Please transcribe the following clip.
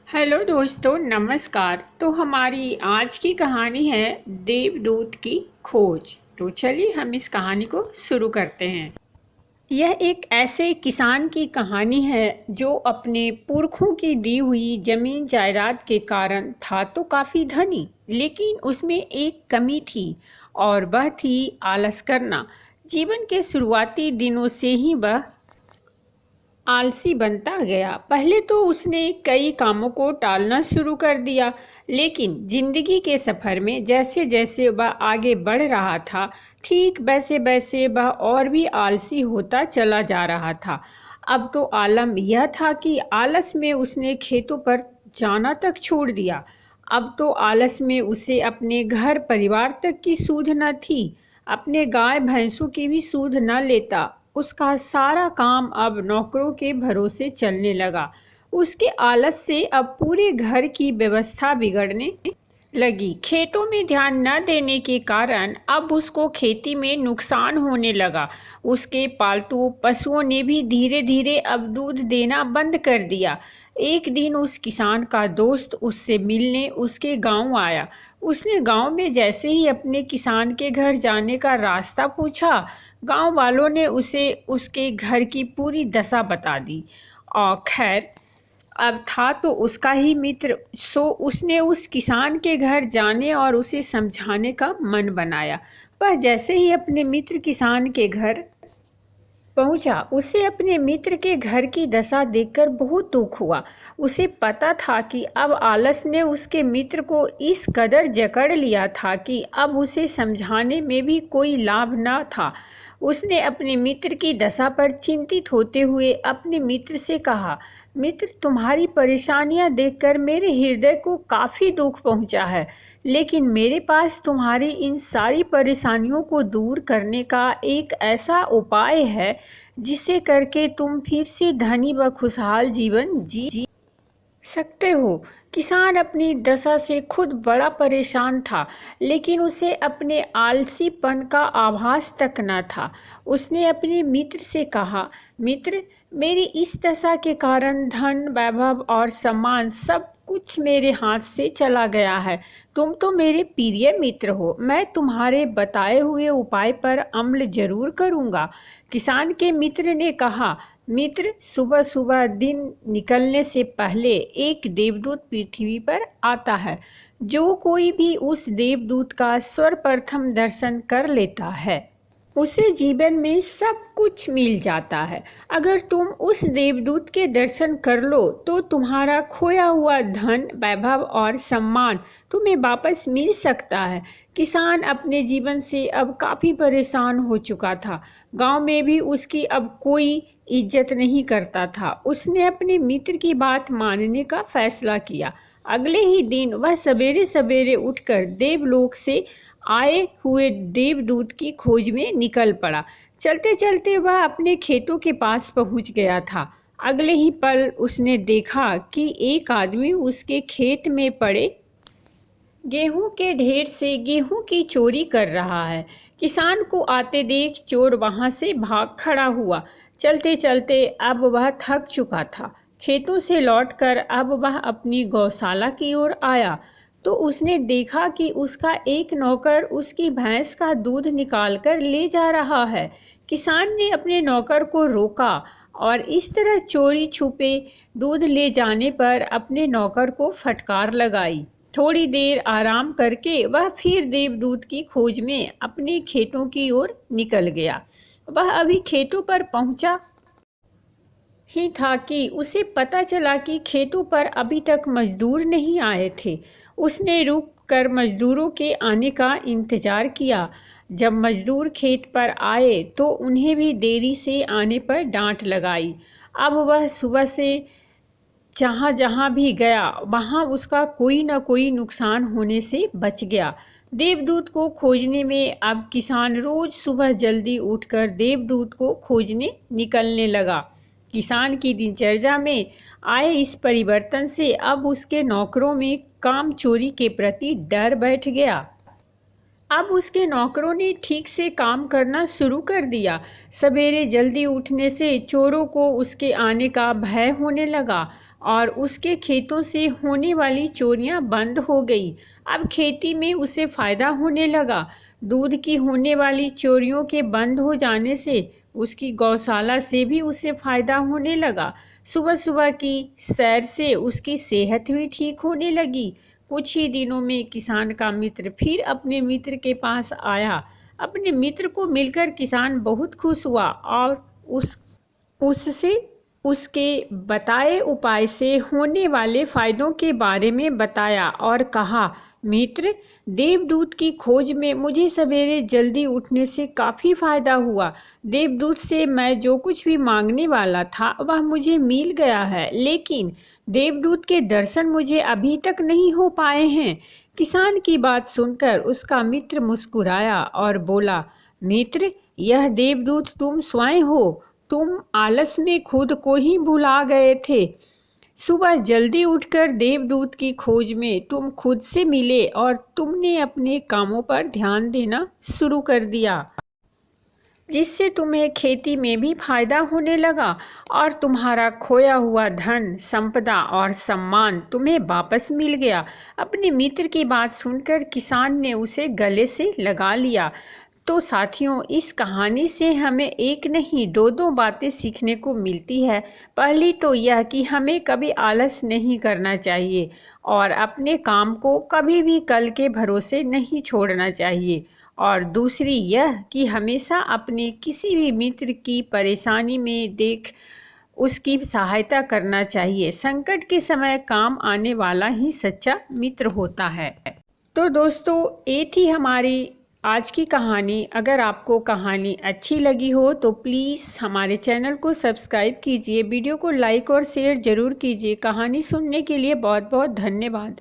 Hello दोस्तों, नमस्कार। तो हमारी आज की कहानी है देवदूत की खोज। तो चलिए हम इस कहानी को शुरू करते हैं। यह एक ऐसे किसान की कहानी है जो अपने पुरखों की दी हुई जमीन जायदाद के कारण था तो काफ़ी धनी, लेकिन उसमें एक कमी थी और वह थी आलस करना। जीवन के शुरुआती दिनों से ही वह आलसी बनता गया। पहले तो उसने कई कामों को टालना शुरू कर दिया, लेकिन जिंदगी के सफ़र में जैसे जैसे वह आगे बढ़ रहा था, ठीक वैसे वैसे वह और भी आलसी होता चला जा रहा था। अब तो आलम यह था कि आलस में उसने खेतों पर जाना तक छोड़ दिया। अब तो आलस में उसे अपने घर परिवार तक की सूध न थी, अपने गाय भैंसों की भी सूध न लेता। उसका सारा काम अब नौकरों के भरोसे चलने लगा। उसके आलस से अब पूरे घर की व्यवस्था बिगड़ने लगी। खेतों में ध्यान न देने के कारण अब उसको खेती में नुकसान होने लगा। उसके पालतू पशुओं ने भी धीरे धीरे अब दूध देना बंद कर दिया। एक दिन उस किसान का दोस्त उससे मिलने उसके गांव आया। उसने गांव में जैसे ही अपने किसान के घर जाने का रास्ता पूछा, गांव वालों ने उसे उसके घर की पूरी दशा बता दी। और खैर, अब था तो उसका ही मित्र, सो उसने उस किसान के घर जाने और उसे समझाने का मन बनाया। वह जैसे ही अपने मित्र किसान के घर पहुंचा, उसे अपने मित्र के घर की दशा देखकर बहुत दुख हुआ। उसे पता था कि अब आलस ने उसके मित्र को इस कदर जकड़ लिया था कि अब उसे समझाने में भी कोई लाभ न था। उसने अपने मित्र की दशा पर चिंतित होते हुए अपने मित्र से कहा, मित्र, तुम्हारी परेशानियां देखकर मेरे हृदय को काफ़ी दुख पहुंचा है, लेकिन मेरे पास तुम्हारी इन सारी परेशानियों को दूर करने का एक ऐसा उपाय है जिसे करके तुम फिर से धनी व खुशहाल जीवन जी सकते हो। किसान अपनी दशा से खुद बड़ा परेशान था, लेकिन उसे अपने आलसीपन का आभास तक न था। उसने अपने मित्र से कहा, मित्र, मेरी इस दशा के कारण धन, वैभव और सम्मान सब कुछ मेरे हाथ से चला गया है। तुम तो मेरे प्रिय मित्र हो, मैं तुम्हारे बताए हुए उपाय पर अमल जरूर करूँगा। किसान के मित्र ने कहा, मित्र, सुबह सुबह दिन निकलने से पहले एक देवदूत पृथ्वी पर आता है। जो कोई भी उस देवदूत का सर्वप्रथम दर्शन कर लेता है, उसे जीवन में सब कुछ मिल जाता है। अगर तुम उस देवदूत के दर्शन कर लो तो तुम्हारा खोया हुआ धन, वैभव और सम्मान तुम्हें वापस मिल सकता है। किसान अपने जीवन से अब काफ़ी परेशान हो चुका था। गांव में भी उसकी अब कोई इज्जत नहीं करता था। उसने अपने मित्र की बात मानने का फैसला किया। अगले ही दिन वह सवेरे सवेरे उठकर देवलोक से आए हुए देवदूत की खोज में निकल पड़ा। चलते चलते वह अपने खेतों के पास पहुंच गया था। अगले ही पल उसने देखा कि एक आदमी उसके खेत में पड़े गेहूं के ढेर से गेहूं की चोरी कर रहा है। किसान को आते देख चोर वहां से भाग खड़ा हुआ। चलते चलते अब वह थक चुका था। खेतों से लौटकर अब वह अपनी गौशाला की ओर आया तो उसने देखा कि उसका एक नौकर उसकी भैंस का दूध निकालकर ले जा रहा है। किसान ने अपने नौकर को रोका और इस तरह चोरी छुपे दूध ले जाने पर अपने नौकर को फटकार लगाई। थोड़ी देर आराम करके वह फिर देवदूत की खोज में अपने खेतों की ओर निकल गया। वह अभी खेतों पर पहुंचा ही था कि उसे पता चला कि खेतों पर अभी तक मजदूर नहीं आए थे। उसने रुक कर मजदूरों के आने का इंतजार किया। जब मजदूर खेत पर आए तो उन्हें भी देरी से आने पर डांट लगाई। अब वह सुबह से जहाँ जहाँ भी गया वहाँ उसका कोई न कोई नुकसान होने से बच गया। देवदूत को खोजने में अब किसान रोज सुबह जल्दी उठकर देवदूत को खोजने निकलने लगा। किसान की दिनचर्या में आए इस परिवर्तन से अब उसके नौकरों में काम चोरी के प्रति डर बैठ गया। अब उसके नौकरों ने ठीक से काम करना शुरू कर दिया। सवेरे जल्दी उठने से चोरों को उसके आने का भय होने लगा और उसके खेतों से होने वाली चोरियां बंद हो गई। अब खेती में उसे फ़ायदा होने लगा। दूध की होने वाली चोरियों के बंद हो जाने से उसकी गौशाला से भी उसे फ़ायदा होने लगा। सुबह सुबह की सैर से उसकी सेहत भी ठीक होने लगी। कुछ ही दिनों में किसान का मित्र फिर अपने मित्र के पास आया। अपने मित्र को मिलकर किसान बहुत खुश हुआ और उससे उसके बताए उपाय से होने वाले फायदों के बारे में बताया और कहा, मित्र, देवदूत की खोज में मुझे सवेरे जल्दी उठने से काफ़ी फायदा हुआ। देवदूत से मैं जो कुछ भी मांगने वाला था वह मुझे मिल गया है, लेकिन देवदूत के दर्शन मुझे अभी तक नहीं हो पाए हैं। किसान की बात सुनकर उसका मित्र मुस्कुराया और बोला, मित्र, यह देवदूत तुम स्वयं हो। तुम आलस में खुद को ही भुला गए थे। सुबह जल्दी उठकर देवदूत की खोज में तुम खुद से मिले और तुमने अपने कामों पर ध्यान देना शुरू कर दिया, जिससे तुम्हें खेती में भी फायदा होने लगा और तुम्हारा खोया हुआ धन, संपदा और सम्मान तुम्हें वापस मिल गया। अपने मित्र की बात सुनकर किसान ने उसे गले से लगा लिया। तो साथियों, इस कहानी से हमें एक नहीं दो बातें सीखने को मिलती है। पहली तो यह कि हमें कभी आलस नहीं करना चाहिए और अपने काम को कभी भी कल के भरोसे नहीं छोड़ना चाहिए। और दूसरी यह कि हमेशा अपने किसी भी मित्र की परेशानी में देख उसकी सहायता करना चाहिए। संकट के समय काम आने वाला ही सच्चा मित्र होता है। तो दोस्तों, ये थी हमारी आज की कहानी। अगर आपको कहानी अच्छी लगी हो तो प्लीज़ हमारे चैनल को सब्सक्राइब कीजिए, वीडियो को लाइक और शेयर ज़रूर कीजिए। कहानी सुनने के लिए बहुत बहुत धन्यवाद।